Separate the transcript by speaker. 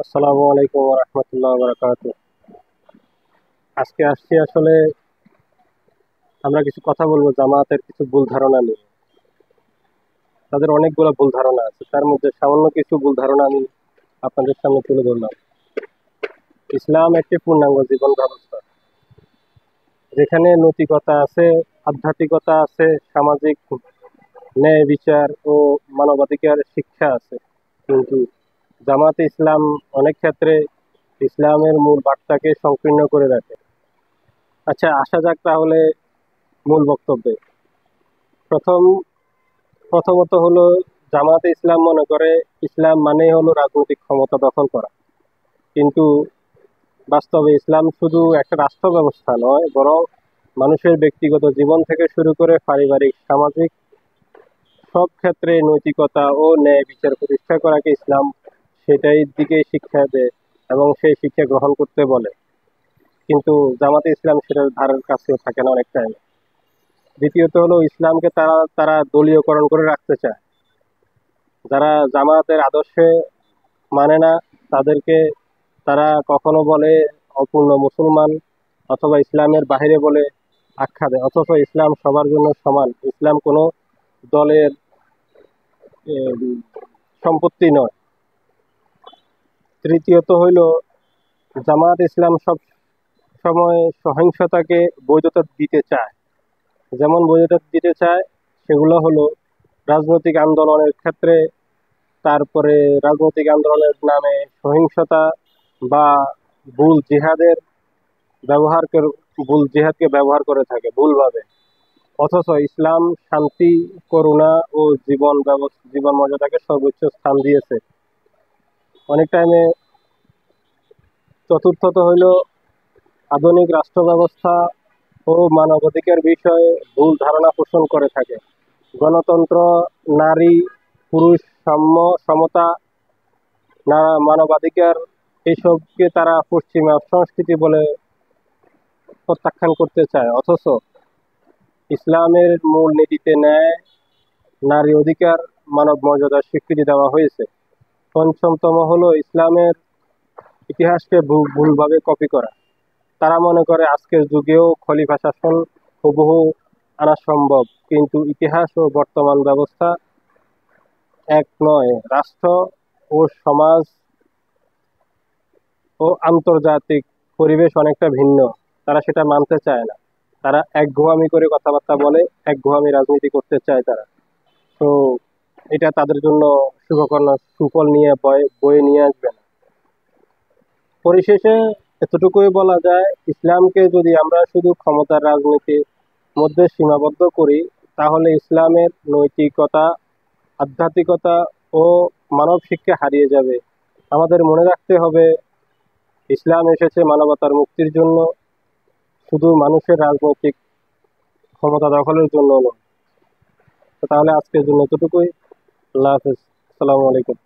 Speaker 1: আসসালামু আলাইকুম রহমতুল্লাহ বারাকাতু। আজকে আসছি আসলে আমরা কিছু কথা বলবো জামায়াতের কিছু ভুল ধারণা নিয়ে। তাদের অনেকগুলো ভুল ধারণা আছে, তার মধ্যে সামান্য কিছু ভুল ধারণা আমি আপনাদের সামনে তুলে ধরলাম। ইসলাম একটি পূর্ণাঙ্গ জীবন ব্যবস্থা, যেখানে নৈতিকতা আছে, আধ্যাত্মিকতা আছে, সামাজিক ন্যায় বিচার ও মানবাধিকার শিক্ষা আছে। কিন্তু জামায়াতে ইসলাম অনেক ক্ষেত্রে ইসলামের মূল বার্তাকে সংকীর্ণ করে রাখে। আচ্ছা, আসা যাক তাহলে মূল বক্তব্যে। প্রথম প্রথমত হলো, জামায়াতে ইসলাম মনে করে ইসলাম মানেই হলো রাজনৈতিক ক্ষমতা দখল করা। কিন্তু বাস্তবে ইসলাম শুধু একটা রাষ্ট্র ব্যবস্থা নয়, বরং মানুষের ব্যক্তিগত জীবন থেকে শুরু করে পারিবারিক, সামাজিক সব ক্ষেত্রে নৈতিকতা ও ন্যায় বিচার প্রতিষ্ঠা করাকে ইসলাম সেটাই দিকে শিক্ষা দেয় এবং সেই শিক্ষা গ্রহণ করতে বলে। কিন্তু জামাতে ইসলাম সেটার ধারের কাছেও থাকে না অনেক টাইম। দ্বিতীয়ত হলো, ইসলামকে তারা তারা দলীয়করণ করে রাখতে চায়। যারা জামায়াতের আদর্শে মানে না, তাদেরকে তারা কখনো বলে অপূর্ণ মুসলমান, অথবা ইসলামের বাহিরে বলে আখ্যা দেয়। অথচ ইসলাম সবার জন্য সমান। ইসলাম কোনো দলের এম, সম্পত্তি নয়। তৃতীয়ত হইল, জামায়াত ইসলাম সব সময় সহিংসতাকে বৈধতা দিতে চায়। যেমন বৈধতা দিতে চায় সেগুলো হলো রাজনৈতিক আন্দোলনের ক্ষেত্রে, তারপরে রাজনৈতিক আন্দোলনের নামে সহিংসতা বা ভুল জিহাদের ব্যবহার ভুল জিহাদকে ব্যবহার করে থাকে ভুলভাবে। অথচ ইসলাম শান্তি, করুণা ও জীবন মর্যাদাকে সর্বোচ্চ স্থান দিয়েছে অনেক টাইমে। চতুর্থত হইল, আধুনিক রাষ্ট্র ব্যবস্থা ও মানবাধিকার বিষয়ে ভুল ধারণা পোষণ করে থাকে। গণতন্ত্র, নারী পুরুষ সাম্য, সমতা, মানবাধিকার, এইসবকে তারা পশ্চিমা সংস্কৃতি বলে প্রত্যাখ্যান করতে চায়। অথচ ইসলামের মূল নীতিতে ন্যায়, নারী অধিকার, মানব মর্যাদার স্বীকৃতি দেওয়া হয়েছে। পঞ্চমতম হলো, ইসলামের ইতিহাসকে ভুলভাবে কপি করা। তারা মনে করে আজকের যুগেও খলিফা শাসন হুবহু আনা সম্ভব, কিন্তু ইতিহাস ও বর্তমান ব্যবস্থা এক নয়। রাষ্ট্র ও সমাজ ও আন্তর্জাতিক পরিবেশ অনেকটা ভিন্ন, তারা সেটা মানতে চায় না। তারা একঘেয়েমি করে কথাবার্তা বলে, একঘেয়েমি রাজনীতি করতে চায় তারা। তো এটা তাদের জন্য সুফল নিয়ে বয়ে নিয়ে আসবে না। পরিশেষে এতটুকুই বলা যায়, ইসলামকে যদি আমরা শুধু ক্ষমতার রাজনীতির মধ্যে সীমাবদ্ধ করি, তাহলে ইসলামের নৈতিকতা, আধ্যাত্মিকতা ও মানব শিক্ষা হারিয়ে যাবে। আমাদের মনে রাখতে হবে, ইসলাম এসেছে মানবতার মুক্তির জন্য, শুধু মানুষের রাজনৈতিক ক্ষমতা দখলের জন্য নয়। তো তাহলে আজকের জন্য এতটুকুই। আল্লাহ হাফেজ। আসসালামু আলাইকুম।